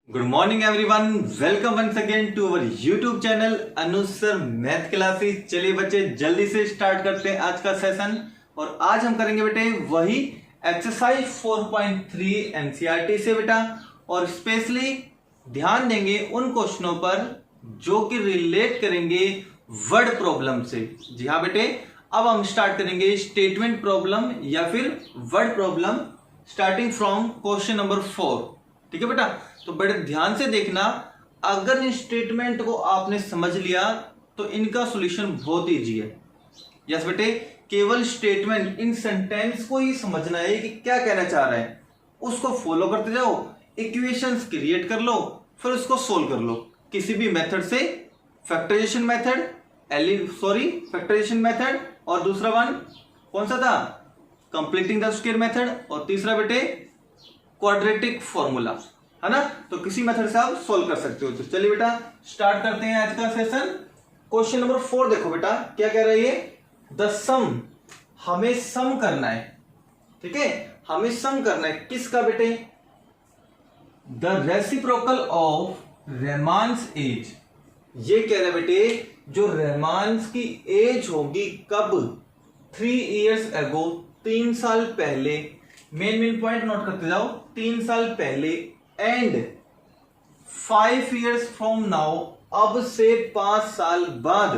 Good morning everyone, welcome once again to our YouTube channel Anuj sir math classes. चलिए बच्चे जल्दी से start करते हैं आज का सेशन। और आज हम करेंगे बेटे वही एक्सरसाइज 4.3 एनसीईआरटी से बेटा, और स्पेशली ध्यान देंगे उन क्वेश्चनों पर जो कि रिलेट करेंगे वर्ड प्रॉब्लम से। जी हाँ बेटे, अब हम स्टार्ट करेंगे स्टेटमेंट प्रॉब्लम या फिर word problem starting from question number 4। ठीक है बेटा, तो बड़े ध्यान से देखना। अगर इन स्टेटमेंट को आपने समझ लिया तो इनका सॉल्यूशन बहुत इजी है। यस बेटे, केवल स्टेटमेंट इन सेंटेंस को ही समझना है कि क्या कहना चाह रहा है, उसको फॉलो करते जाओ, इक्वेशंस क्रिएट कर लो, फिर उसको सोल्व कर लो किसी भी मेथड से। फैक्टराइजेशन मेथड, फैक्टराइजेशन मेथड, और दूसरा वन कौन सा था, कंप्लीटिंग द स्क्वायर मेथड, और तीसरा बेटे क्वाड्रेटिक फॉर्मूला, है ना। तो किसी मेथड से आप सोल्व कर सकते हो। तो चलिए बेटा स्टार्ट करते हैं आज का सेशन। क्वेश्चन नंबर 4 देखो बेटा, क्या कह रहा है ये, द सम, हमें सम करना है। ठीक है, हमें सम करना है किसका बेटे, द रेसिप्रोकल ऑफ रेमान्स एज। ये कह रहा है बेटे जो रेमान्स की एज होगी कब, 3 years ago, 3 साल पहले। मेन पॉइंट नोट करते जाओ, 3 साल पहले, एंड 5 years फ्रॉम नाउ, अब से 5 साल बाद,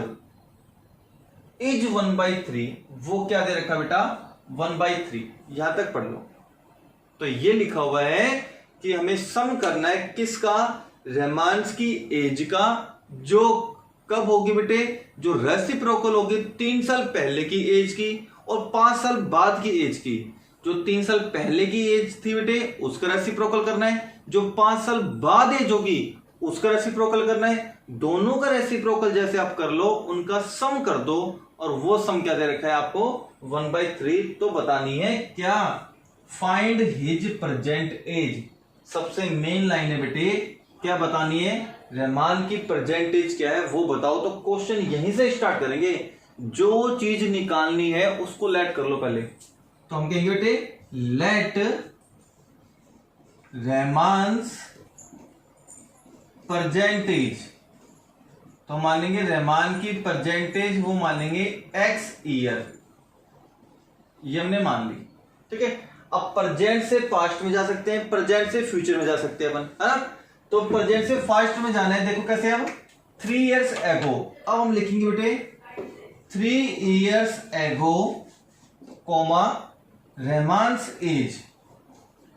इज 1/3। वो क्या दे रखा बेटा, 1/3। यहां तक पढ़ लो। तो ये लिखा हुआ है कि हमें सम करना है किसका, रेमान्स की एज का, जो कब होगी बेटे, जो रेसिप्रोकल होगी 3 साल पहले की एज की और 5 साल बाद की एज की। जो 3 साल पहले की एज थी बेटे उसका रेसिप्रोकल करना है, जो 5 साल बाद एज होगी उसका रेसिप्रोकल करना है। दोनों का रेसिप्रोकल जैसे आप कर लो, उनका सम कर दो, और वो सम क्या दे रखा है आपको, 1/3। तो बतानी है क्या, फाइंड हिज प्रेजेंट एज। सबसे मेन लाइन है बेटे, क्या बतानी है, रेमान की प्रेजेंट एज क्या है वो बताओ। तो क्वेश्चन यहीं से स्टार्ट करेंगे, जो चीज निकालनी है उसको लेट कर लो पहले। तो हम कहेंगे बेटे लेट रेमान्स परसेंटेज। तो मान लेंगे रेमान की परसेंटेज, वो मान लेंगे x ईयर, ये हमने मान ली। ठीक है, अब प्रेजेंट से पास्ट में जा सकते हैं, प्रेजेंट से फ्यूचर में जा सकते हैं अपन, है ना। तो प्रेजेंट से पास्ट में जाना है, देखो कैसे, अब 3 years ago, अब हम लिखेंगे बेटे 3 years ago, कोमा रेमान्स एज,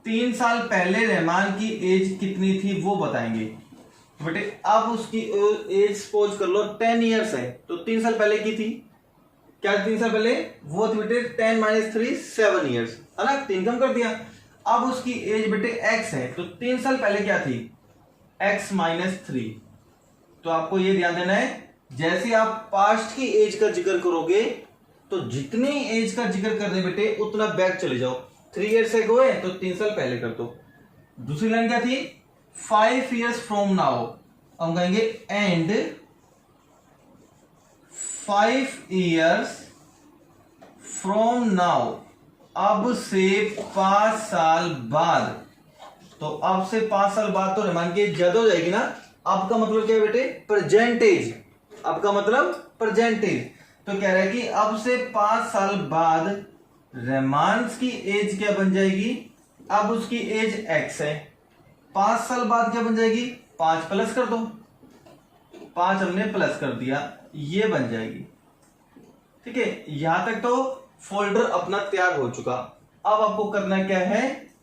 3 साल पहले रेमान की एज कितनी थी वो बताएंगे। तो बेटे अब उसकी एज सपोज कर लो 10 years है, तो 3 साल पहले की थी, क्या 3 साल पहले, वो थी बेटे 10 - 3 7 years, है ना, 3 कम कर दिया। अब उसकी एज बेटे x है, तो 3 साल पहले क्या थी, x - 3। तो आपको ये ध्यान देना है, जैसे आप पास्ट की एज का जिक्र करोगे तो जितनी एज का जिक्र कर रहे बेटे उतना बैक चले जाओ। 3 years ago है तो 3 साल पहले कर दो। दूसरी लाइन क्या थी, 5 years फ्रॉम नाउ, हम कहेंगे एंड 5 years फ्रॉम नाउ, अब से 5 साल बाद। तो अब से 5 साल बाद तो रेमान की एज ज्यादा हो जाएगी ना। अब का मतलब क्या है बेटे, प्रेजेंटेज, अब का मतलब प्रेजेंटेज। तो कह रहा है कि अब से 5 साल बाद रेमान्स की एज क्या बन जाएगी, अब उसकी एज x है, 5 साल बाद क्या बन जाएगी, 5 प्लस कर दो, 5 हमने प्लस कर दिया, ये बन जाएगी। ठीक है, यहां तक तो फोल्डर अपना तैयार हो चुका। अब आपको करना क्या है,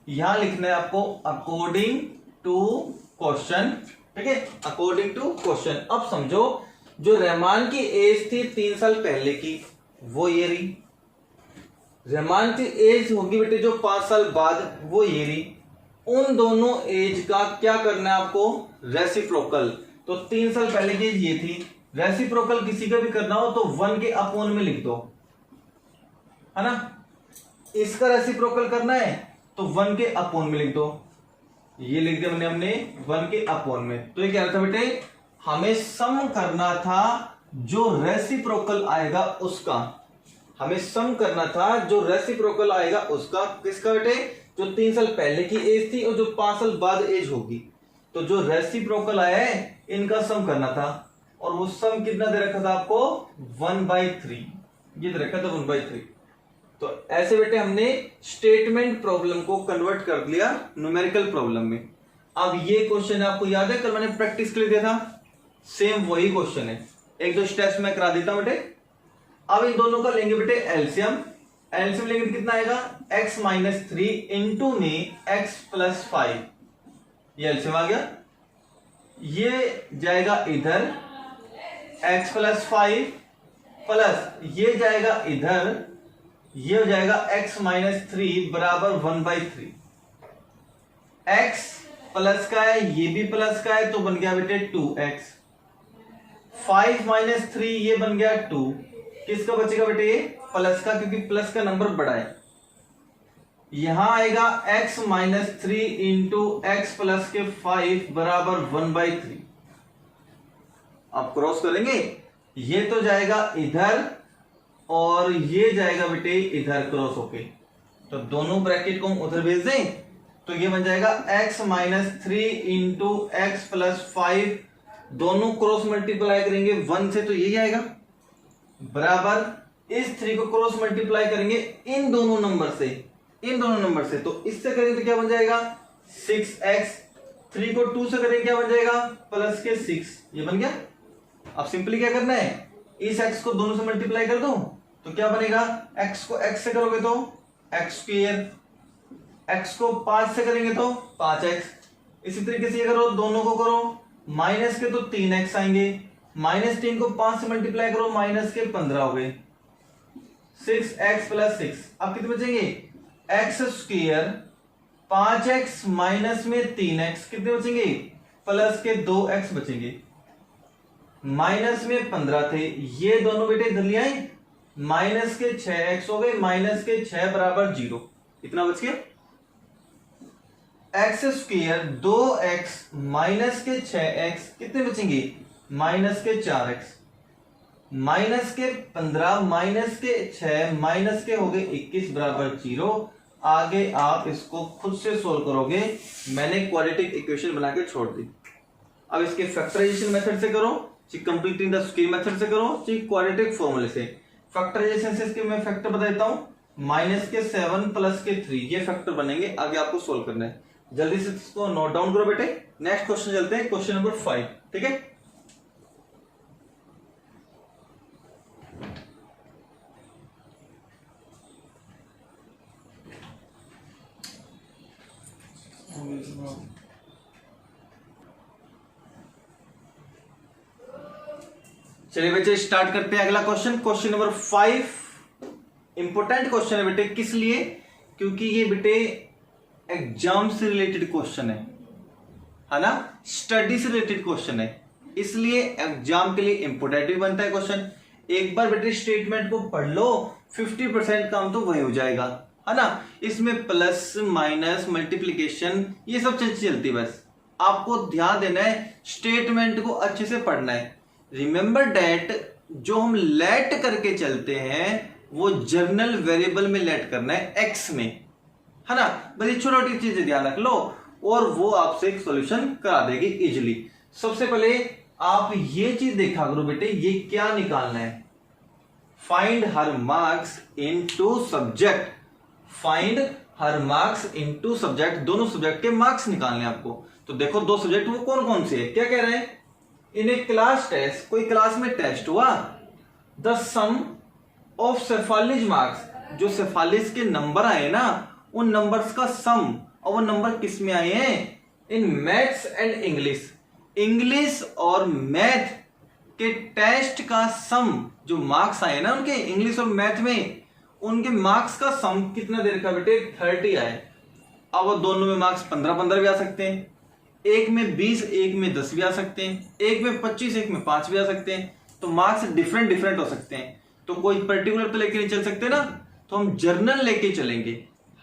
यहां लिखना है आपको अकॉर्डिंग टू क्वेश्चन। ठीक है, अकॉर्डिंग टू क्वेश्चन। अब समझो, जो रेमान की एज थी 3 साल पहले की, वो ये रही। रेमान की एज होगी बेटे जो 5 साल बाद, वो ये रही। उन दोनों एज का क्या करना है आपको, रेसिप्रोकल। तो 3 साल पहले की एज ये थी, रेसिप्रोकल किसी का भी करना हो तो 1 के अपॉन में लिख दो, है ना। इसका रेसिप्रोकल करना है तो 1 के अपॉन में लिख दो, ये लिख दिया मैंने हमने 1 के अपॉन में। तो ये क्या था बेटे, हमें सम करना था जो रेसिप्रोकल आएगा उसका, हमें सम करना था जो रेसिप्रोकल आएगा उसका, किसका बेटे, जो 3 साल पहले की एज थी और जो 5 साल बाद एज होगी। तो जो रेसिप्रोकल आया है इनका सम करना था, और वो सम कितना दे रखा था आपको 1/3, ये दे रखा था 1/3। तो ऐसे बेटे हमने स्टेटमेंट प्रॉब्लम को कन्वर्ट कर दिया न्यूमेरिकल प्रॉब्लम में। अब ये क्वेश्चन आपको याद है कल मैंने प्रैक्टिस के लिए दिया था, सेम वही क्वेश्चन है, एक दो स्टेप्स में करा देता हूं बेटे। अब इन दोनों का लेंगे बेटे एलसीएम, एलसीएम लेंगे कितना आएगा x-3 इंटू में x+5, ये एलसीएम आ गया, ये जाएगा इधर x+5 प्लस ये जाएगा इधर, ये हो जाएगा x-3 बराबर 1/3। x प्लस का है, ये भी प्लस का है, तो बन गया बेटे 2x। 5 - 3 ये बन गया 2, किसका बचेगा बेटे ये प्लस का, क्योंकि प्लस का नंबर बड़ा है। यहां आएगा x-3 इंटू x प्लस के 5 बराबर 1/3। आप क्रॉस करेंगे, ये तो जाएगा इधर और ये जाएगा बेटे इधर क्रॉस होके, तो दोनों ब्रैकेट को हम उधर भेज दें, तो ये बन जाएगा x-3 इंटू x प्लस 5, दोनों क्रॉस मल्टीप्लाई करेंगे 1 से, तो यही आएगा बराबर इस 3 को क्रॉस मल्टीप्लाई करेंगे इन दोनों नंबर से, इन दोनों नंबर से, तो इससे करेंगे तो क्या बन जाएगा 6x, 3 को 2 से करेंगे क्या बन जाएगा प्लस के 6, ये बन गया। अब सिंपली क्या करना है, इस x को दोनों से मल्टीप्लाई कर दो, तो क्या बनेगा x को x से करोगे तो x², x को 5 से करेंगे तो 5x, इसी तरीके से ये करो, दोनों को करो माइनस के तो 3x आएंगे, -3 को 5 से मल्टीप्लाई करो माइनस के 15 हो गए, 6x प्लस 6, अब कितने बचेंगे x², 5x माइनस में 3x कितने बचेंगे प्लस के 2x बचेंगे, माइनस में 15 थे, ये दोनों बेटे इधर ले आए, माइनस के 6x हो गए, माइनस के 6 बराबर 0, इतना बच गया। x² 2x माइनस के 6x कितने बचेंगे माइनस के 4x, माइनस के 15 माइनस के 6 माइनस के हो गए 21 बराबर 0। आगे आप इसको खुद से सोल्व करोगे, मैंने क्वाड्रेटिक इक्वेशन बना के छोड़ दी। अब इसके फैक्टराइजेशन मेथड से करो, चाहे कंप्लीटिंग द स्क्वायर मेथड से करो, चाहे क्वाड्रेटिक फॉर्मूले से। फैक्टराइजेशन से इसके मैं फैक्टर बता देता हूं, माइनस के 7 प्लस के 3 ये फैक्टर बनेंगे, आगे आपको सोल्व करना है। जल्दी से इसको नोट डाउन करो बेटे। नेक्स्ट क्वेश्चन चलते हैं, क्वेश्चन नंबर 5, ठीक है। चलिए बच्चे स्टार्ट करते हैं अगला question. Question number 5 important question है बेटे, किस लिए, क्योंकि ये बेटे एग्जाम से रिलेटेड क्वेश्चन है ना, स्टडी से रिलेटेड क्वेश्चन है, इसलिए एग्जाम के लिए इंपोर्टेंट भी बनता है क्वेश्चन। एक बार बेटे स्टेटमेंट को पढ़ लो, 50% काम तो वही हो जाएगा, है ना। इसमें प्लस माइनस मल्टीप्लीकेशन ये सब चीजें चलती, बस आपको ध्यान देना है, स्टेटमेंट को अच्छे से पढ़ना है। रिमेंबर डेट जो हम लेट करके चलते हैं वो जर्नल वेरिएबल में लेट करना है, एक्स में, है ना। बस ये छोटी छोटी चीजें ध्यान रख लो और वो आपसे एक सॉल्यूशन करा देगी इजीली। सबसे पहले आप ये चीज देखा करो बेटे, ये क्या निकालना है, find her marks into subject, find her marks into subject, दोनों सब्जेक्ट के मार्क्स निकालने आपको। तो देखो दो सब्जेक्ट वो कौन कौन से है, क्या कह रहे हैं, इन ए क्लास टेस्ट, कोई क्लास में टेस्ट हुआ, द सम ऑफ सेफालिज मार्क्स, जो सेफालिज के नंबर आए ना उन नंबर्स का सम, और वो नंबर किस में आए हैं, in maths and English, English और मैथ के टेस्ट का सम, जो मार्क्स आए ना उनके इंग्लिश और मैथ में, उनके मार्क्स का सम कितना दे रखा बेटे 30 आए। अब वो दोनों में मार्क्स 15-15 भी आ सकते हैं, एक में 20 एक में 10 भी आ सकते हैं, एक में 25 एक में 5 भी आ सकते हैं, तो मार्क्स डिफरेंट हो सकते हैं। तो कोई पर्टिकुलर तो लेके नहीं चल सकते ना, तो हम जर्नल लेके चलेंगे,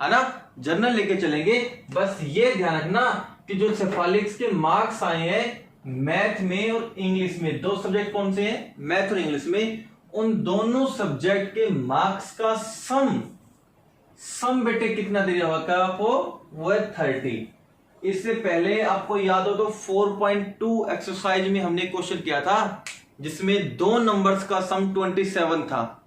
है ना, जर्नल लेके चलेंगे। बस ये ध्यान रखना कि जो सेफालिक्स के मार्क्स आए हैं मैथ में और इंग्लिश में, दो सब्जेक्ट कौन से हैं, मैथ और इंग्लिश में, उन दोनों सब्जेक्ट के मार्क्स का सम बेटे कितना दे रहा आपको, वो है 30। इससे पहले आपको याद हो तो 4.2 एक्सरसाइज में हमने क्वेश्चन किया था जिसमें दो नंबर्स का सम 27 था,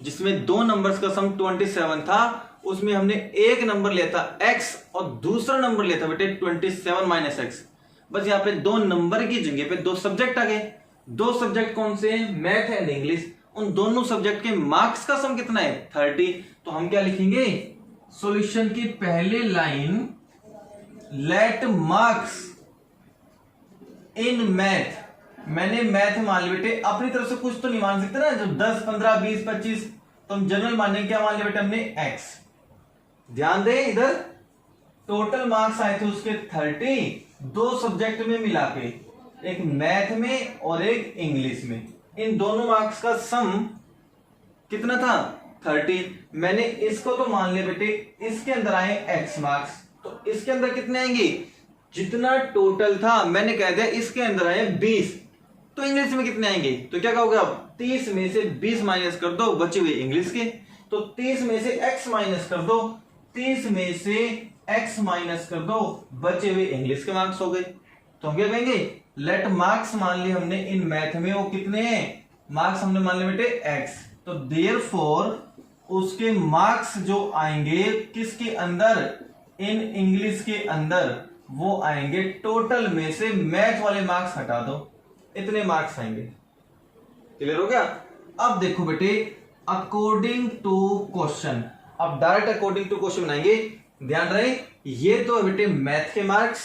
जिसमें दो नंबर्स का सम 27 था। उसमें हमने एक नंबर लिया था x और दूसरा नंबर लिया था बेटे 27 माइनस एक्स। बस यहाँ पे दो नंबर की जगह पे दो सब्जेक्ट आ गए। दो सब्जेक्ट कौन से? Math and English. उन दोनों सब्जेक्ट के मार्क्स का सम कितना है? 30। तो हम क्या लिखेंगे? सॉल्यूशन की पहले line, let marks in math. मैंने मैथ मान लिया बेटे, अपनी तरफ से कुछ तो नहीं मान सकते ना, जो 10, 15, 20, 25 तो हम जनरल मानेंगे। क्या मान लिया बेटे हमने? x। ध्यान दें इधर टोटल मार्क्स आए थे उसके 30 दो सब्जेक्ट में मिला के, एक मैथ में और एक इंग्लिश में। इन दोनों मार्क्स का सम कितना था? 30। मैंने इसको तो मान लिया बेटे, इसके अंदर आए x मार्क्स, तो इसके अंदर कितने आएंगे? जितना टोटल था मैंने कह दिया इसके अंदर आए 20, तो इंग्लिश में कितने आएंगे? तो क्या कहोगे आप? 30 में से 20 माइनस कर दो, बचे हुए इंग्लिश के। तो 30 में से x माइनस कर दो, 30 में से x माइनस कर दो, बचे हुए इंग्लिश के मार्क्स हो गए। तो हम क्या कहेंगे? लेट मार्क्स मान लिए हमने इन मैथ में, वो कितने हैं? मार्क्स हमने मान लिए बेटे x। तो देयरफॉर उसके मार्क्स जो आएंगे किसके अंदर? इन इंग्लिश के अंदर, वो आएंगे टोटल में से मैथ वाले मार्क्स हटा दो, इतने मार्क्स आएंगे। क्लियर हो गया? अब देखो बेटे, अकॉर्डिंग टू क्वेश्चन, अब डायरेक्ट अकॉर्डिंग टू क्वेश्चन बनाएंगे। ध्यान रहे, ये तो है बेटे मैथ के मार्क्स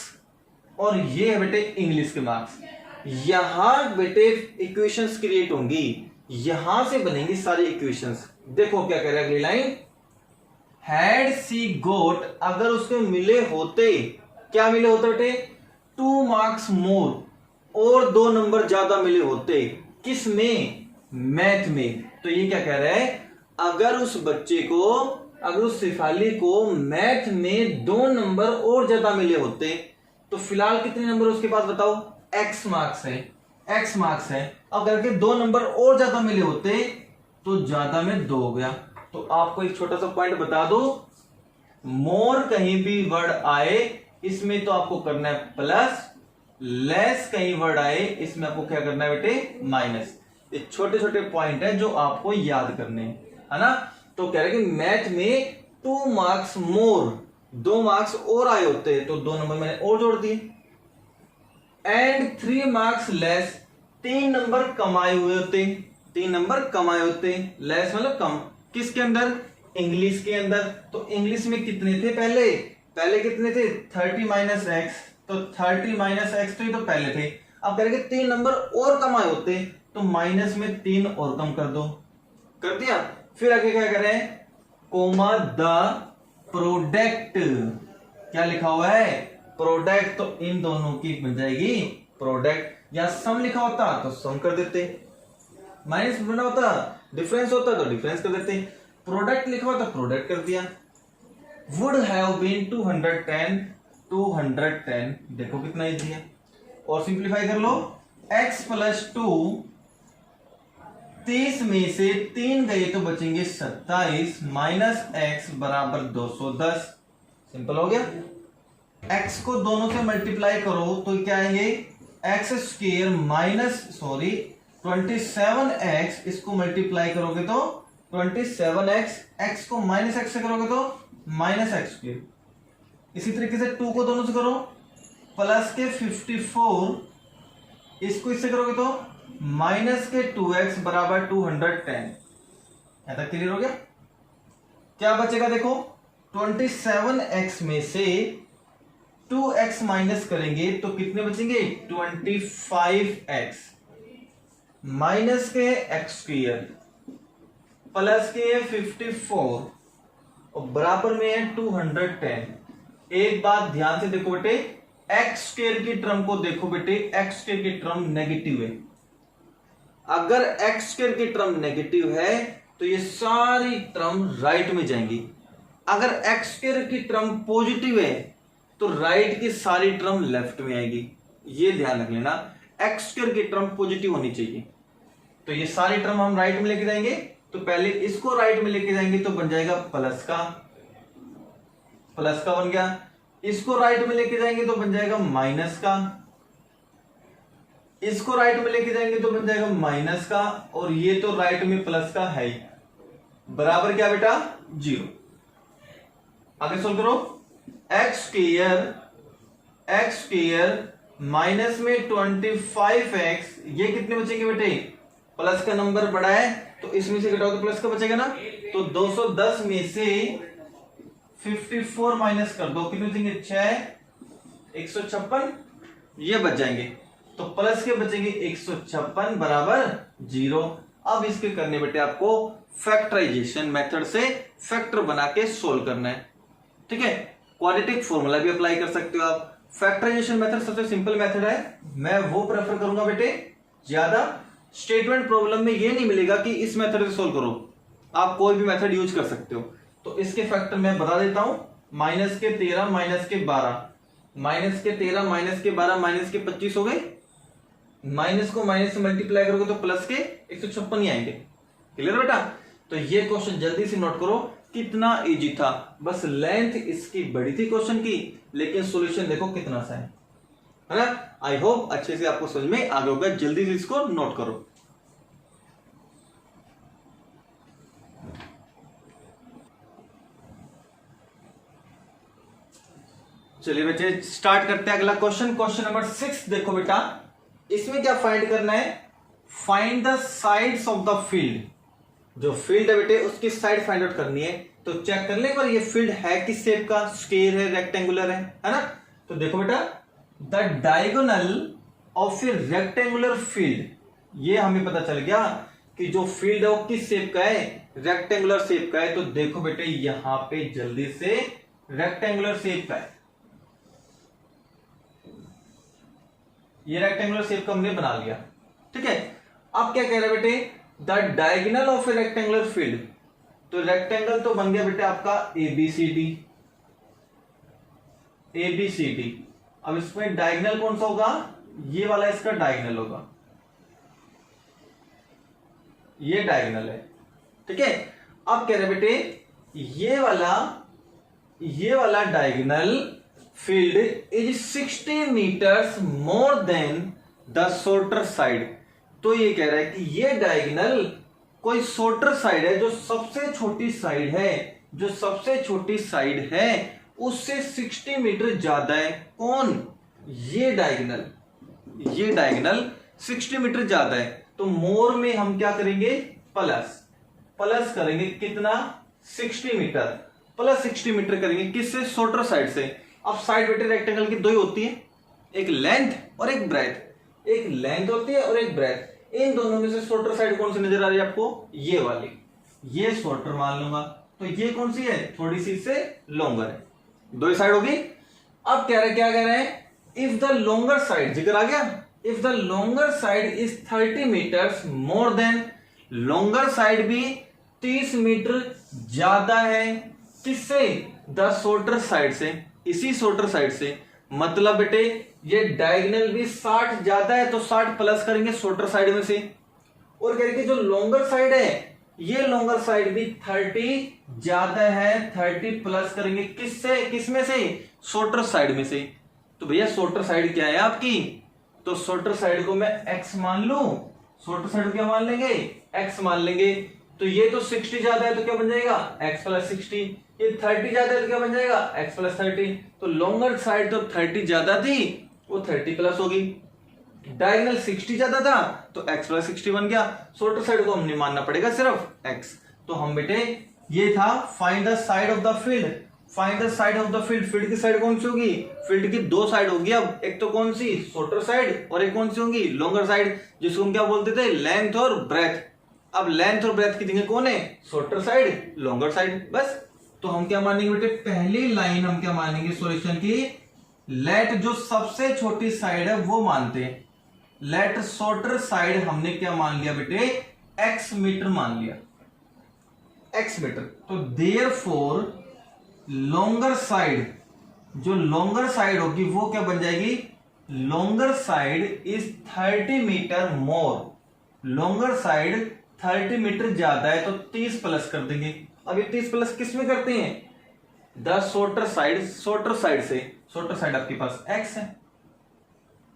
और ये है बेटे इंग्लिश के मार्क्स। यहां बेटे इक्वेशंस क्रिएट होंगी, यहां से बनेंगी सारी इक्वेशंस। देखो क्या कह रहा है अगली लाइन, हैड सी गोट, अगर उसके मिले होते, क्या मिले होते बेटे? 2 मार्क्स मोर, और 2 नंबर ज्यादा मिले होते। किस में? मैथ में। तो ये क्या कह रहा है, अगर उस बच्चे को, अगर उस शिफाली को मैथ में 2 नंबर और ज्यादा मिले होते, तो फिलहाल कितने नंबर उसके पास बताओ? x मार्क्स है, x मार्क्स है। अगर के 2 नंबर और ज्यादा मिले होते तो ज्यादा में 2 हो गया। तो आपको एक छोटा सा पॉइंट बता दो, मोर कहीं भी वर्ड आए इसमें तो आपको करना है प्लस, लेस कहीं वर्ड आए इसमें आपको क्या करना है बेटे? माइनस। ये छोटे छोटे पॉइंट है जो आपको याद करने हैं, है ना? तो कह रहे कि मैथ में 2 मार्क्स मोर, 2 मार्क्स और आए होते तो 2 नंबर मैंने और जोड़ दिए। एंड 3 मार्क्स लेस, 3 नंबर कमाए हुए होते, 3 नंबर कमाए होते। लेस मतलब कम, किसके अंदर? इंग्लिश के अंदर। तो इंग्लिश में कितने थे पहले? पहले कितने थे? 30 माइनस एक्स। तो 30 माइनस एक्स तो ये तो पहले थे। अब करेंगे 3 नंबर और कम आए होते तो माइनस में 3 और कम कर दो, कर दिया। फिर आगे क्या करें? कोमा द प्रोडक्ट, क्या लिखा हुआ है? प्रोडक्ट। तो इन दोनों की बन जाएगी प्रोडक्ट। या सम लिखा होता तो सम कर देते, माइनस बना होता, डिफरेंस होता तो डिफरेंस कर देते, प्रोडक्ट लिखा होता प्रोडक्ट कर दिया। Would have been 210, 210। देखो कितना इजी है। और सिंप्लीफाई कर लो, x प्लस 2, 30 में से 3 गए तो बचेंगे 27, माइनस एक्स बराबर 210। सिंपल हो गया। x को दोनों से मल्टीप्लाई करो तो क्या आएंगे? एक्स स्क्वायर माइनस 27x, इसको मल्टीप्लाई करोगे तो 27x, x को माइनस एक्स से करोगे तो माइनस एक्स स्क्वायर। इसी तरीके से 2 को दोनों से करो, प्लस के 54, इसको इससे करोगे तो माइनस के 2x बराबर 210। यहां तक क्लियर हो गया? क्या बचेगा देखो, 27x में से 2x माइनस करेंगे तो कितने बचेंगे? 25x, माइनस के एक्स स्क्वायर, प्लस के 54 और बराबर में है 210। एक बात ध्यान से देखो बेटे, एक्स स्क्वायर की टर्म को देखो बेटे, एक्स स्क्वायर की टर्म नेगेटिव है। अगर एक्स स्क्वायर की टर्म नेगेटिव है तो ये सारी टर्म राइट में जाएंगी। अगर एक्स स्क्वायर की टर्म पॉजिटिव है तो राइट की सारी टर्म लेफ्ट में आएगी। ये ध्यान रख लेना, एक्स स्क्वायर की टर्म पॉजिटिव होनी चाहिए। तो ये सारी टर्म हम राइट में लेके जाएंगे, तो पहले इसको राइट में लेके जाएंगे तो बन जाएगा प्लस का बन गया। इसको राइट में लेके जाएंगे तो बन जाएगा माइनस का, इसको राइट में लेके जाएंगे तो बन जाएगा माइनस का, और ये तो राइट में प्लस का है ही, बराबर क्या बेटा 0। आगे सोल्व करो। एक्स स्क्वायर माइनस में 25x, ये कितने बचेंगे बेटे, प्लस का नंबर बड़ा है तो इसमें से घटाओ तो प्लस का बचेगा ना, तो 210 में से 54 माइनस कर दो, कितने बचेंगे 6, 156 ये बच जाएंगे, तो प्लस के बचेंगे 156 बराबर 0। अब इसके करने बेटे आपको फैक्टराइजेशन मेथड से फैक्टर बना के सोल्व करना है, ठीक है। क्वाड्रेटिक फॉर्मूला भी अप्लाई कर सकते हो आप। फैक्टराइजेशन मेथड सबसे सिंपल मेथड है, मैं वो प्रेफर करूंगा बेटे। ज्यादा स्टेटमेंट प्रॉब्लम में ये नहीं मिलेगा कि इस मेथड से सोल्व करो, आप कोई भी मेथड यूज कर सकते हो। तो इसके फैक्टर मैं बता देता हूं, माइनस के 13 माइनस के 12, माइनस के 13 माइनस के 12 माइनस के 25 हो गए, माइनस को माइनस से मल्टीप्लाई करोगे तो प्लस के 156 ही आएंगे। क्लियर बेटा। तो ये क्वेश्चन जल्दी से नोट करो, कितना इजी था, बस लेंथ इसकी बड़ी थी क्वेश्चन की, लेकिन सॉल्यूशन देखो कितना सा है ना। आई होप अच्छे से आपको समझ में आ गया होगा, जल्दी से इसको नोट करो। चलिए बच्चे स्टार्ट करते हैं अगला क्वेश्चन। क्वेश्चन नंबर 6 देखो बेटा, इसमें क्या फाइंड करना है, find the sides of the field. जो फील्ड है बेटे उसकी साइड फाइंड आउट करनी है, तो चेक कर ले एक बार ये फील्ड है किस शेप का, स्क्वायर है, रेक्टेंगुलर है ना। तो देखो बेटा, the diagonal of A rectangular field, ये हमें पता चल गया कि जो फील्ड है वो किस शेप का है, रेक्टेंगुलर शेप का है। तो देखो बेटे यहां पे जल्दी से रेक्टेंगुलर शेप का है, ये रेक्टेंगुलर शेप का हमने बना लिया, ठीक है। अब क्या कह रहे हैं बेटे, the diagonal of A rectangular field, तो रेक्टेंगल तो बन गया बेटे आपका एबीसीडी, एबीसीडी। अब इसमें डायगोनल कौन सा होगा, ये वाला इसका डायगोनल होगा, ये डायगोनल है, ठीक है। अब कह रहे बेटे ये वाला diagonal field is 60 meters more than the shorter side. तो ये कह रहा है कि ये डायगोनल कोई शॉर्टर साइड है, जो सबसे छोटी साइड है, जो सबसे छोटी साइड है उससे 60 मीटर ज्यादा है। कौन, ये डायगोनल, ये डायगोनल 60 मीटर ज्यादा है। तो मोर में हम क्या करेंगे, प्लस करेंगे, कितना 60 मीटर, प्लस 60 मीटर करेंगे किससे, शॉर्टर साइड से। अब साइड बेटे रेक्टेंगल की दो ही होती है, एक लेंथ और एक ब्रेथ, एक लेंथ होती है और एक ब्रेथ। इन दोनों में से शॉर्टर साइड कौन सी नजर आ रही है आपको, ये वाली, ये शॉर्टर मान लूंगा, तो ये कौन सी है, थोड़ी सी से लॉन्गर है, दो ही साइड होगी। अब क्या कह रहे हैं, इफ द लॉन्गर साइड, जिक्र आ गया, if the longer side is 30 meters more than, longer side भी 30 मीटर ज्यादा है किससे, द शॉर्टर साइड से, इसी शॉर्टर साइड से। मतलब बेटे ये डायगोनल भी 60 ज्यादा है तो 60 प्लस करेंगे शॉर्टर साइड में से, और कह रहे जो लॉन्गर साइड है, ये लॉन्गर साइड भी 30 ज्यादा है, 30 प्लस करेंगे किससे, किसमें से, शॉर्टर साइड में से। तो भैया शॉर्टर साइड क्या है आपकी, तो शॉर्टर साइड को मैं x मान लू, शॉर्टर साइड को क्या मान लेंगे, x मान लेंगे। तो ये तो 60 ज्यादा है तो क्या बन जाएगा, x प्लस 60, ये 30 ज्यादा है तो क्या बन जाएगा, x प्लस 30। तो लॉन्गर साइड तो 30 ज्यादा थी, वो 30 प्लस होगी, डायगोनल 60 ज्यादा था तो x प्लस 60 बन गया। शॉर्टर साइड को हमने मानना पड़ेगा सिर्फ x। तो हम बेटे ये था find the side of the field, find the side of the field. Field की साइड कौन सी होगी, फील्ड की दो साइड होगी, अब एक तो कौन सी, शॉर्टर साइड, और एक कौन सी होगी, लॉन्गर साइड, जिसको हम क्या बोलते थे, लेंथ और ब्रेथ। अब लेंथ और ब्रेथ की जगह कौन है, शॉर्टर साइड, लॉन्गर साइड, बस। तो हम क्या मानेंगे बेटे, पहली लाइन हम क्या मानेंगे सॉल्यूशन की, लेट जो सबसे छोटी साइड है वो मानते हैं, लेट शॉर्टर साइड हमने क्या मान लिया बेटे, x मीटर मान लिया, x मीटर। तो देयरफॉर लॉन्गर साइड, जो लॉन्गर साइड होगी वो क्या बन जाएगी, longer side is 30 meter more, longer side 30 meter ज्यादा है तो 30 प्लस कर देंगे। अब ये 30 प्लस किस में करते हैं, the shorter side, shorter side से। शॉर्टर साइड आपके पास x है,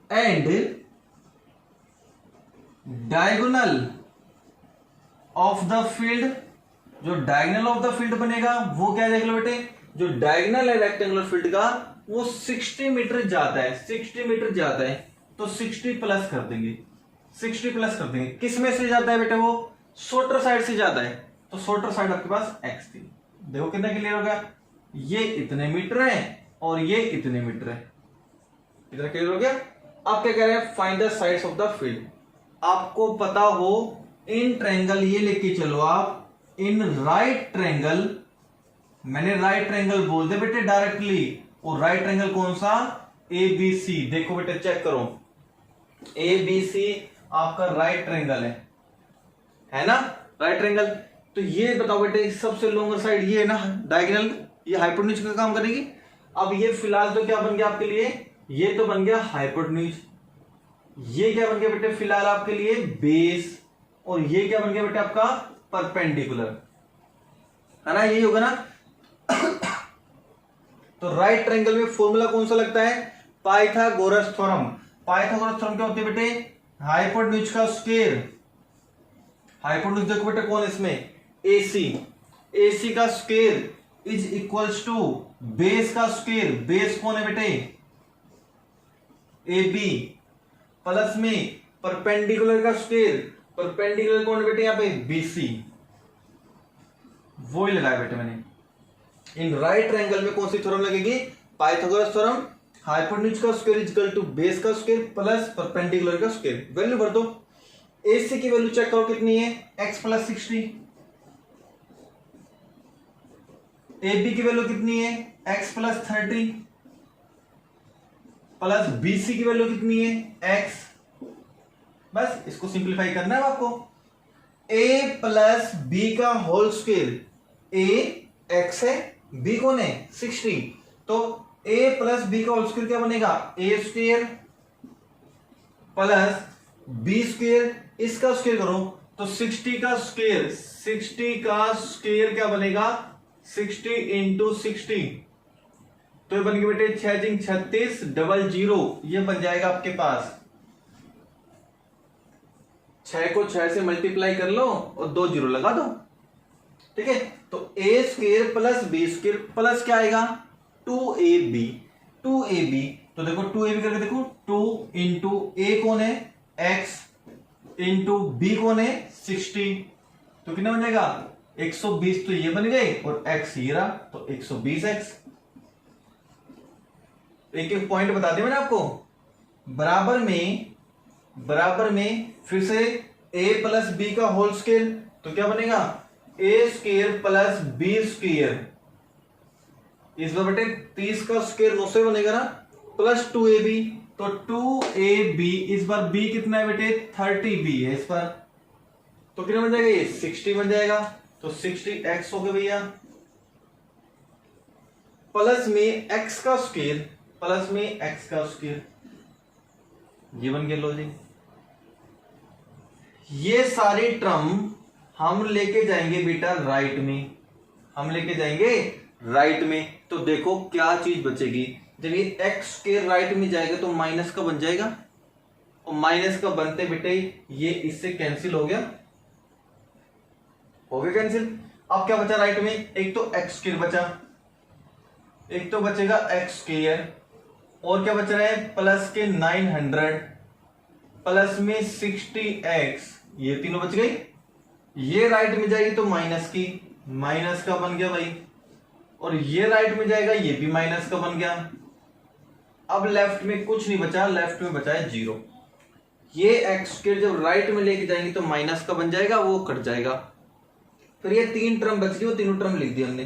and diagonal of the field, जो डायगोनल ऑफ द फील्ड बनेगा वो क्या देख लो बेटे, जो डायगोनल है रेक्टेंगुलर फील्ड का वो 60 मीटर जाता है, 60 मीटर जाता है, तो 60 प्लस कर देंगे, 60 प्लस कर देंगे। किस में से जाता है बेटे, वो शॉर्टर साइड से जाता है, तो शॉर्टर साइड आपके पास x थी। देखो कितना क्लियर हो गया, ये इतने मीटर है और ये इतने मीटर है, इतना क्लियर हो गया। आप क्या कह रहे हैं, find the sides of the field. आपको पता हो इन ट्रायंगल, ये लेके चलो आप इन राइट ट्रायंगल, मैंने राइट ट्रायंगल बोल दे बेटे डायरेक्टली, और राइट ट्रायंगल कौन सा, ABC। देखो बेटे चेक करो, ABC आपका राइट ट्रायंगल है ना, राइट ट्रायंगल। तो ये बताओ बेटे सबसे लॉन्गर साइड ये है ना डायगोनल, ये हाइपोटेन्यूज का काम करेगी। अब ये फिलहाल तो क्या बन गया आपके लिए, ये तो बन गया हाइपोटेन्यूज, ये क्या बन गया बेटे फिलहाल आपके लिए बेस, और ये क्या बन गया बेटे आपका परपेंडिकुलर, है ना, यही होगा ना। तो राइट ट्रायंगल में फॉर्मूला कौन सा लगता है, पाइथागोरस थ्योरम। पाइथागोरस थ्योरम क्या होती है बेटे, हाइपोटेन्यूज का स्क्वायर, हाइपोटेन्यूज देखो बेटे कौन इसमें, AC का square is equals to base का स्क्वायर, बेस कौन है बेटे AB, प्लस में परपेंडिकुलर का स्क्वायर, परपेंडिकुलर कौन है बेटे यहाँ पे BC, वो ही लगाया बेटे मैंने। इन राइट ट्रायंगल में कौन सी थ्योरम लगेगी, पाइथागोरस थ्योरम, हाइपोटेन्यूज का square is equal to base का स्क्वायर प्लस परपेंडिकुलर का स्क्वायर। वैल्यू भर दो, AC की वैल्यू चेक करो कितनी है, x प्लस 60, AB की वैल्यू कितनी है, x प्लस 30, प्लस BC की वैल्यू कितनी है, x। बस इसको सिंप्लीफाई करना है आपको, a प्लस b का होल स्क्वायर, a x है, b कौन है 60, तो a प्लस b का होल स्क्वायर क्या बनेगा, a square plus b square, इसका स्क्वायर करो तो 60 का स्क्वायर, 60 का स्क्वायर क्या बनेगा 60 इंटू 60, तो ये बन गया बेटे 6 36 00, ये बन जाएगा आपके पास, 6 को 6 से मल्टीप्लाई कर लो और 2 जीरो लगा दो, ठीक है। तो a square plus b square plus क्या आएगा 2ab, 2ab, तो देखो 2ab करके देखो, 2 इंटू a कौन है x इंटू b कौन है 60, तो कितना बन जाएगा 120, तो ये बन गए और x ये रहा, तो 120x। एक एक पॉइंट बता दिया मैंने आपको, बराबर में फिर से a प्लस बी का होल स्क्वायर, तो क्या बनेगा a square plus b square, इस बार बेटे 30 का स्क्वायर 9 से बनेगा ना, प्लस 2ab, तो 2ab, इस बार b कितना है बेटे 30b है इस बार, तो कितना बन जाएगा ये 60 बन जाएगा, तो 60x हो गया भैया, प्लस में x का स्क्वायर, प्लस में x का स्क्वायर, ये बन गया लॉजिक। ये सारी टर्म हम लेके जाएंगे बेटा राइट में, हम लेके जाएंगे राइट में, तो देखो क्या चीज बचेगी, जब ये x के राइट में जाएगा तो माइनस का बन जाएगा, और माइनस का बनते बेटे ये इससे कैंसिल हो गया कैंसिल। अब क्या बचा राइट में, एक तो x स्क्वायर बचा, एक तो बचेगा x स्क्वायर, और क्या बच रहा है प्लस के 900 प्लस में 60x, ये तीनों बच गई। ये राइट में जाएगी तो माइनस की, माइनस का बन गया भाई, और ये राइट में जाएगा ये भी माइनस का बन गया। अब लेफ्ट में कुछ नहीं बचा, लेफ्ट में बचा है 0। ये एक्स स्क्वायर जब राइट में लेके जाएंगे तो माइनस का बन जाएगा, वो कट जाएगा। फिर ये 3 टर्म बच गई, वो तीनों टर्म लिख दी हमने।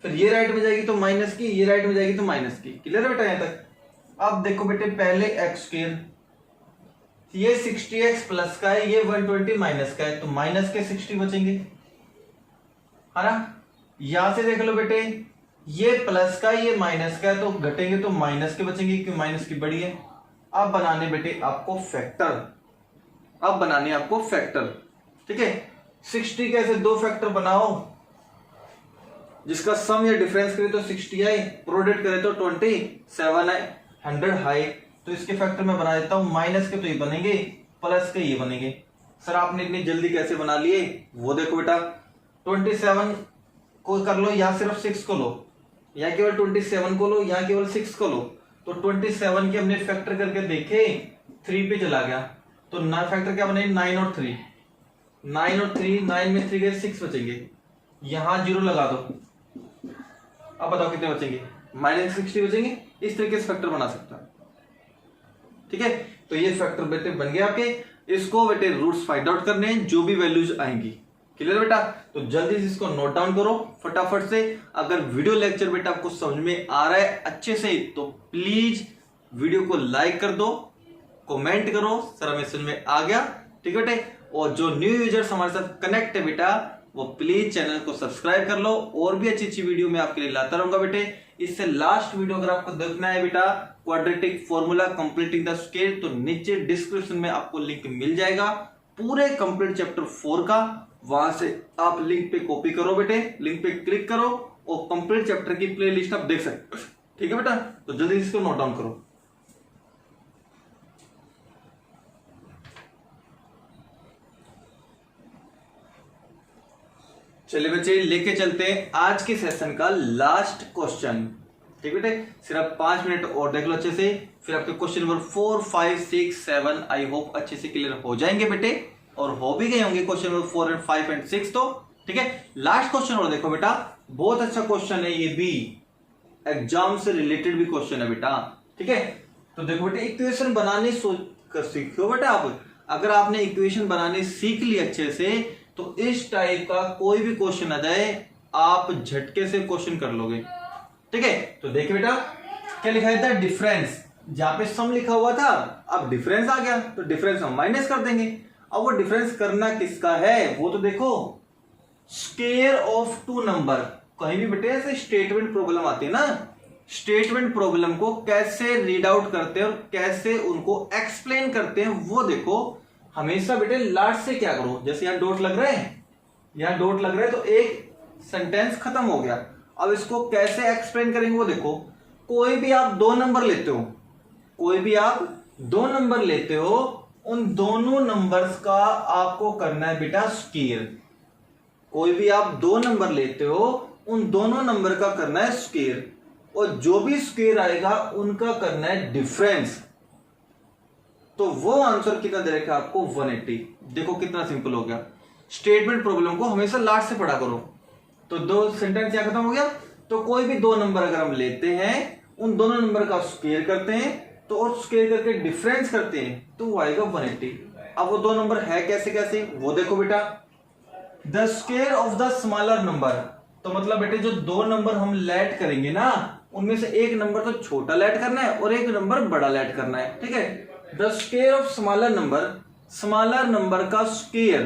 फिर ये राइट में जाएगी तो माइनस की, ये राइट में जाएगी तो माइनस की। क्लियर है बेटा यहां तक? अब देखो बेटे पहले एक्स स्क्वायर, ये 60x प्लस का है, ये 120 माइनस का है, तो माइनस के 60 बचेंगे, है ना। यहां से देख लो बेटे, ये प्लस का ये माइनस का है, तो घटेंगे तो माइनस के बचेंगे, क्योंकि माइनस की बड़ी है। अब बनाने बेटे आपको फैक्टर, अब बनाने आपको फैक्टर, ठीक है। 60 कैसे 2 फैक्टर बनाओ, जिसका सम या डिफरेंस करे तो 60 आए, प्रोडक्ट करे तो 27 आए, 100 आए। तो इसके फैक्टर में बना देता हूं, माइनस के तो ये बनेंगे, प्लस के ये बनेंगे। सर आपने इतनी जल्दी कैसे बना लिए, वो देखो बेटा 27 को कर लो या सिर्फ 6 को लो, या केवल 27 को लो या केवल 6 को लो। तो 27 के हमने फैक्टर करके देखे, 3 पे चला गया, तो ना फैक्टर क्या बने, 9 और 3, 9 और 3, 9 में 3 गए 6 बचेंगे, यहां 0 लगा दो। अब बताओ कितने बचेंगे, -60 बचेंगे। इस तरीके से फैक्टर बना सकता है, ठीक है। तो ये फैक्टर बेटे बन गया आपके, इसको बेटे रूट्स फाइंड आउट करने हैं, जो भी वैल्यूज आएंगी। क्लियर बेटा, तो जल्दी से इसको नोट डाउन करो फटाफट से। अगर वीडियो लेक्चर बेटा आपको समझ में आ रहा है अच्छे से, तो प्लीज वीडियो को लाइक कर दो, कमेंट करो सर हमें समझ में आ गया, ठीक है बेटे। और जो न्यू यूजर्स हमारे साथ कनेक्ट है बेटा, वो प्लीज चैनल को सब्सक्राइब कर लो, और भी अच्छी अच्छी वीडियो मैं आपके लिए लाता रहूंगा बेटे। इससे लास्ट वीडियो अगर आपको देखना है बेटा, quadratic formula completing the scale, तो नीचे डिस्क्रिप्शन में आपको लिंक मिल जाएगा पूरे कंप्लीट चैप्टर 4 का। वहां से आप लिंक पे कॉपी करो बेटे, लिंक पे क्लिक करो और कंप्लीट चैप्टर की प्लेलिस्ट आप देख सकते हो, ठीक है बेटा। तो जल्दी इसको नोट डाउन करो। चलिए बच्चे लेके चलते हैं आज के सेशन का लास्ट क्वेश्चन, ठीक बेटे। सिर्फ 5 मिनट और देख लो अच्छे से, फिर आपके क्वेश्चन नंबर 4, 5, 6, 7 आई होप अच्छे से क्लियर हो जाएंगे बेटे, और हो भी गए होंगे क्वेश्चन नंबर 4 एंड 5 एंड 6 तो, ठीक है। लास्ट क्वेश्चन और देखो बेटा, बहुत अच्छा क्वेश्चन है, ये भी एग्जाम से रिलेटेड भी क्वेश्चन है बेटा, ठीक है। तो देखो बेटे, इक्वेशन बनाने सीखो बेटा आप। अगर आपने इक्वेशन बनाने सीख ली अच्छे से, तो इस टाइप का कोई भी क्वेश्चन आ जाए, आप झटके से क्वेश्चन कर लोगे, ठीक है। तो देखिए बेटा, क्या लिखा था, डिफरेंस, जहां पे सम लिखा हुआ था, अब डिफरेंस आ गया, तो डिफरेंस हम माइनस कर देंगे। अब वो डिफरेंस करना किसका है, वो तो देखो, स्क्वायर ऑफ 2 नंबर। कहीं भी बेटे ऐसे स्टेटमेंट प्रॉब्लम आती है ना, स्टेटमेंट प्रॉब्लम को कैसे रीड आउट करते हैं और कैसे उनको एक्सप्लेन करते हैं, वो देखो। हमेशा बेटे लास्ट से क्या करो, जैसे यहां डॉट लग रहे हैं, यहां डॉट लग रहा है, तो एक सेंटेंस खत्म हो गया। अब इसको कैसे एक्सप्लेन करेंगे वो देखो। कोई भी आप 2 नंबर लेते हो, कोई भी आप 2 नंबर लेते हो, उन दोनों नंबर्स का आपको करना है बेटा स्क्वायर। कोई भी आप 2 नंबर लेते हो, उन दोनों नंबर का करना है स्क्वायर, और जो भी स्क्वायर आएगा उनका करना है डिफरेंस। तो वो आंसर कितना दे रखा है आपको, 180। देखो कितना सिंपल हो गया। स्टेटमेंट प्रॉब्लम को हमेशा लास्ट से पढ़ा करो। तो 2 सेंटेंस क्या खत्म हो गया। तो कोई भी 2 नंबर अगर हम लेते हैं, उन दोनों नंबर का स्क्वायर करते हैं, तो और स्क्वायर करके डिफरेंस करते हैं, तो वो आएगा 180। अब वो 2 नंबर है कैसे कैसे, वो देखो बेटा। The square of the smaller number, तो मतलब बेटे जो 2 नंबर हम लेट करेंगे ना, उनमें से एक नंबर तो छोटा लेट करना है और एक नंबर बड़ा लेट करना है, ठीक है। The square of smaller number, smaller number का स्क्वायर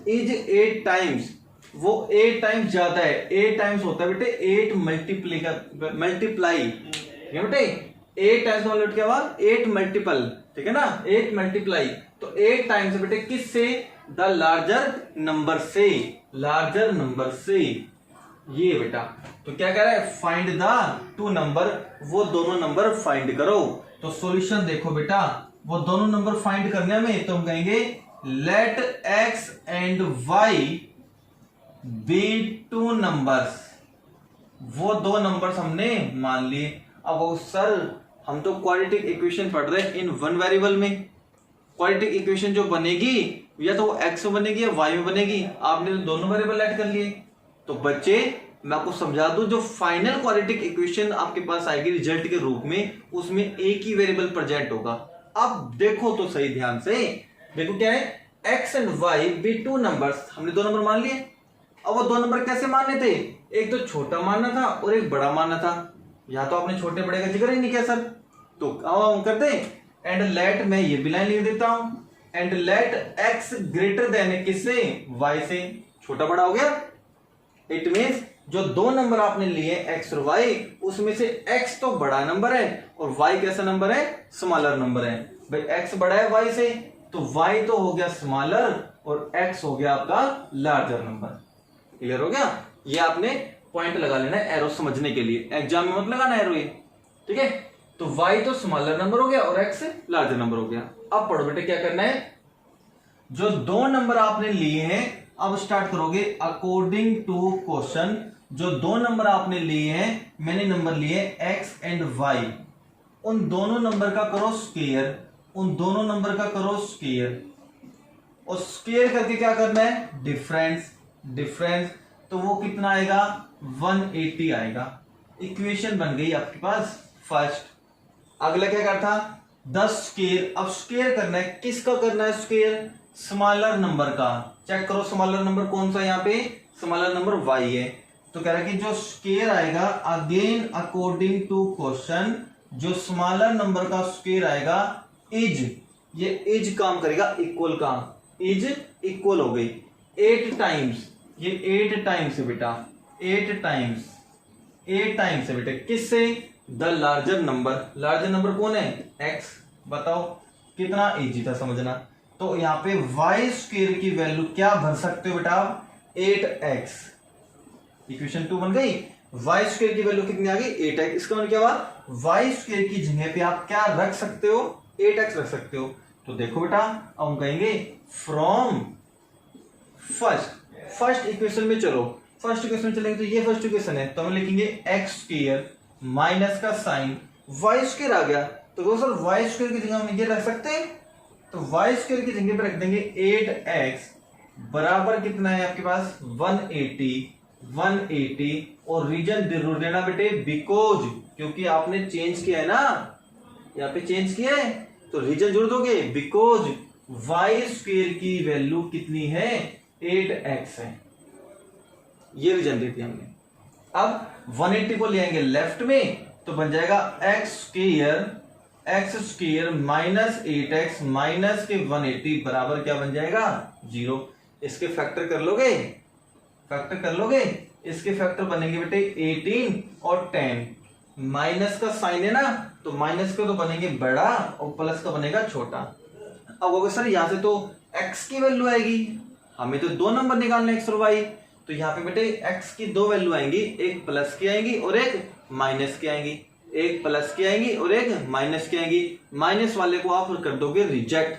इज 8 टाइम्स, वो 8 टाइम्स ज्यादा है। 8 टाइम्स होता है बेटे 8 मल्टीप्लाई, बेटे 8 टाइम्स मतलब क्या हुआ, 8 मल्टीपल, ठीक है ना, 8 मल्टीप्लाई। तो 8 टाइम्स बेटे किससे, द लार्जर नंबर से, लार्जर नंबर से, ये बेटा। तो क्या कह रहा है, फाइंड द 2 नंबर, वो दोनों नंबर फाइंड करो। तो सॉल्यूशन देखो बेटा, वो दोनों नंबर फाइंड करने में तो हम कहेंगे let x and y be 2 numbers. वो 2 नंबर्स हमने मान लिए। अब वो सर हम तो क्वाड्रेटिक इक्वेशन पढ़ रहे हैं इन 1 वेरिएबल में, क्वाड्रेटिक इक्वेशन जो बनेगी या तो वो x में बनेगी या y में बनेगी, आपने तो दोनों वेरिएबल ऐड कर लिए। तो बच्चे मैं आपको समझा दूं, जो फाइनल क्वाड्रेटिक इक्वेशन आपके पास आएगी रिजल्ट के रूप में, उसमें एक ही वेरिएबल प्रेजेंट होगा। अब देखो तो सही ध्यान से, देखो क्या है, x and y be 2 numbers, हमने 2 नंबर मान लिए। अब वो 2 नंबर कैसे मानने थे, एक तो छोटा मानना था और एक बड़ा मानना था। या तो आपने छोटे बड़े का जिक्र ही नहीं किया सर, तो हम करते हैं एंड लेट, मैं ये भी लाइन लिख देता हूं, and let x greater than किससे, y से, छोटा बड़ा हो गया। इट मीन्स जो 2 नंबर आपने लिए x और y, उसमें से x तो बड़ा नंबर है और y कैसा नंबर है, स्मॉलर नंबर है। भाई x बड़ा है y से, तो y तो हो गया स्मॉलर और x हो गया आपका लार्जर नंबर। क्लियर हो गया। ये आपने पॉइंट लगा लेना है एरो समझने के लिए, एग्जाम में मत लगाना एरो ये, ठीक है। तो y तो स्मॉलर नंबर हो गया और x लार्जर नंबर हो गया। अब पढ़ो बेटे क्या करना है, जो दो नंबर आपने लिए हैं अब स्टार्ट करोगे अकॉर्डिंग टू क्वेश्चन। जो दो नंबर आपने लिए हैं, मैंने नंबर लिए x एंड y, उन दोनों नंबर का करो स्क्वायर, उन दोनों नंबर का करो स्क्वायर, और स्क्वायर करके क्या करना है डिफरेंस, डिफरेंस तो वो कितना आएगा 180 आएगा। इक्वेशन बन गई आपके पास फर्स्ट। अगला क्या करता 10 स्क्वायर, अब स्क्वायर करना है, किसका करना है स्क्वायर, स्मॉलर नंबर का। चेक करो स्मॉलर नंबर कौन सा, यहाँ पे स्मॉलर नंबर y है, तो कह रहा है कि जो स्क्वायर आएगा अगेन अकॉर्डिंग टू क्वेश्चन, जो स्मॉलर नंबर का स्क्वायर आएगा इज, ये इज काम करेगा इक्वल का, इज इक्वल हो गई 8 टाइम्स, ये 8 टाइम्स है बेटा, 8 टाइम्स, 8 टाइम्स है बेटे किससे, the larger number. Larger number कौन है x, बताओ कितना इजी था समझना। तो यहाँ पे y स्क्वायर की वैल्यू क्या भर सकते हो बेटा, 8x, इक्वेशन 2 बन गई। y स्क्वायर की वैल्यू कितनी आ गई 8x, इसका मतलब क्या हुआ y स्क्वायर की जगह पे आप क्या रख सकते हो 8x रख सकते हो। तो देखो बेटा अब हम कहेंगे फ्रॉम फर्स्ट इक्वेशन में चलो, फर्स्ट इक्वेशन में चलेंगे तो ये फर्स्ट इक्वेशन है, तो हम लिखेंगे x स्क्वायर माइनस का साइन y स्क्वायर आ गया, तो सर y स्क्वायर की जगह हम ये रख सकते हैं, तो y स्क्वायर की जगह पे रख देंगे 8x बराबर कितना है आपके पास 180, 180 और रीजन जरूर देना बेटे बिकॉज, क्योंकि आपने चेंज किया है ना, यहाँ पे चेंज किया है तो रीजन जरूर दोगे बिकॉज y स्क्वायर की वैल्यू कितनी है 8x है, ये रीजन देती हमने। अब 180 को ले आएंगे लेफ्ट में तो बन जाएगा x square minus 8x minus के 180 बराबर क्या बन जाएगा 0। इसके फैक्टर कर लोगे, फैक्टर कर लोगे, इसके फैक्टर बनेंगे बेटे 18 और 10, माइनस का साइन है ना तो माइनस का तो बनेंगे बड़ा और प्लस का बनेगा छोटा। अब अगर सर यहां से तो x की वैल्यू आएगी, हमें तो दो नंबर निकालने x और y, तो यहाँ पे बेटे x की दो वैल्यू आएंगी, एक प्लस की आएंगी और एक माइनस की आएंगी, एक प्लस की आएंगी और एक माइनस की आएंगी। माइनस वाले को आप कर दोगे रिजेक्ट,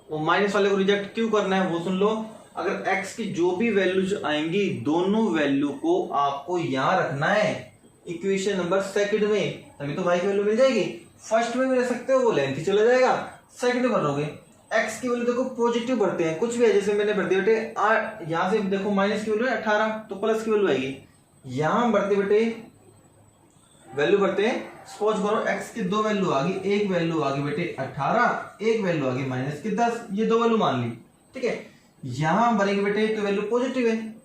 वो माइनस वाले को रिजेक्ट क्यों करना है वो सुन लो। अगर x की जो भी वैल्यूज आएंगी दोनों वैल्यू को आपको यहां रखना है इक्वेशन नंबर सेकंड में, तभी तो y की वैल्यू मिल जाएगी। फर्स्ट में भी रख सकते हो वो लेंथ ही चला जाएगा, सेकंड में भरोगे x की वैल्यू देखो पॉजिटिव भरते हैं, कुछ भी है जैसे मैंने भर दिया बेटे यहां से देखो माइनस की वैल्यू है 18 तो प्लस की वैल्यू आएगी, यहां भरते बेटे वैल्यू भरते हैं। सपोज करो x की दो वैल्यू आ गई, एक वैल्यू आ गई बेटे 18, एक वैल्यू आ गई माइनस की 10, ये दो वैल्यू मान ली, ठीक है। यहां भरेंगे बेटे तो वैल्यू पॉजिटिव है,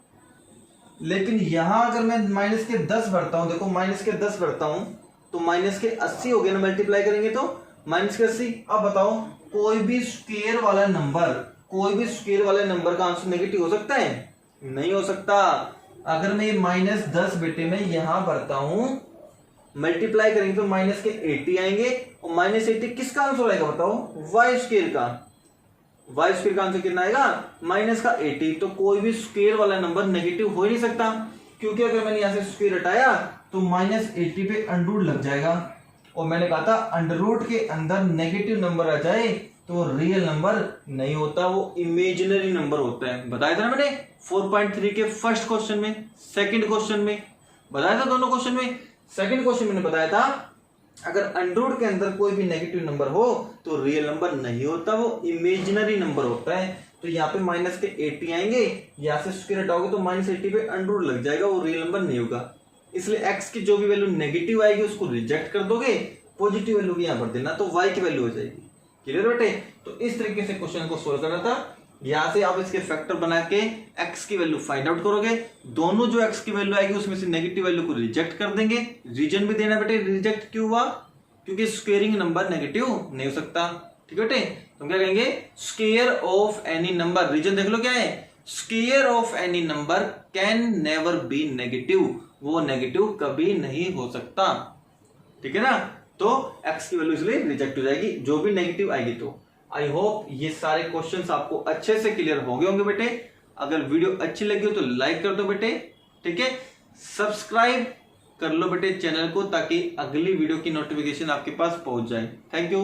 लेकिन यहां अगर मैं माइनस के 10 भरता हूं, देखो माइनस के 10 भरता हूं तो माइनस के 80 हो गए ना, मल्टीप्लाई करेंगे तो माइनस के 80। अब बताओ कोई भी स्क्वायर वाला नंबर, कोई भी स्क्वायर वाले नंबर का आंसर नेगेटिव हो सकता है, नहीं हो सकता। अगर मैं माइनस 10 बेटे में यहां भरता हूं मल्टीप्लाई करेंगे तो माइनस के 80 आएंगे, और माइनस 80 किसका आंसर आएगा बताओ वाई स्क्वायर का, वाई स्क्वायर का आंसर कितना आएगा माइनस का 80। तो कोई भी स्क्वायर वाला नंबर नेगेटिव हो ही नहीं सकता, क्योंकि अगर मैंने यहां से स्क्वायर हटाया तो माइनस 80 पे अंडररूट लग जाएगा, और मैंने कहा था अंडररूट के अंदर नेगेटिव नंबर आ जाए तो रियल नंबर नहीं होता, वो इमेजिनरी नंबर होता है। बताया था ना मैंने 4.3 के फर्स्ट क्वेश्चन में, सेकंड क्वेश्चन में बताया था, दोनों क्वेश्चन में। सेकंड क्वेश्चन मैंने बताया था अगर अंडररूट के अंदर कोई भी नेगेटिव नंबर हो तो रियल नंबर नहीं होता, वो इमेजिनरी नंबर होता है। तो यहाँ पे माइनस के 80 आएंगे, यहाँ से स्क्वायर हटाओगे तो माइनस 80 पे अंडररूट लग जाएगा, वो रियल नंबर नहीं होगा। इसलिए x की जो भी वैल्यू नेगेटिव आएगी उसको रिजेक्ट कर दोगे, पॉजिटिव वैल्यू भी यहाँ पर देना तो y की वैल्यू हो जाएगी। क्लियर बेटे? तो इस तरीके से क्वेश्चन को सोल्व करना था। यहां से आप इसके फैक्टर बना के x की वैल्यू फाइंड आउट करोगे, दोनों जो x की वैल्यू आएगी उसमें से नेगेटिव वैल्यू को रिजेक्ट कर देंगे। रीजन भी देना बेटे, रिजेक्ट क्यों हुआ, क्योंकि स्क्वेयरिंग नंबर नेगेटिव नहीं हो सकता। ठीक है बेटे, तो क्या कहेंगे square of any number, reason देख लो क्या है, square of any number can never be negative, वो नेगेटिव कभी नहीं हो सकता। ठीक है ना, तो x की वैल्यू इसलिए रिजेक्ट हो जाएगी जो भी नेगेटिव आएगी। तो आई होप ये सारे क्वेश्चंस आपको अच्छे से क्लियर हो गए होंगे बेटे। अगर वीडियो अच्छी लगी हो तो लाइक कर दो बेटे, ठीक है। सब्सक्राइब कर लो बेटे चैनल को, ताकि अगली वीडियो की नोटिफिकेशन आपके पास पहुंच जाए। Thank you.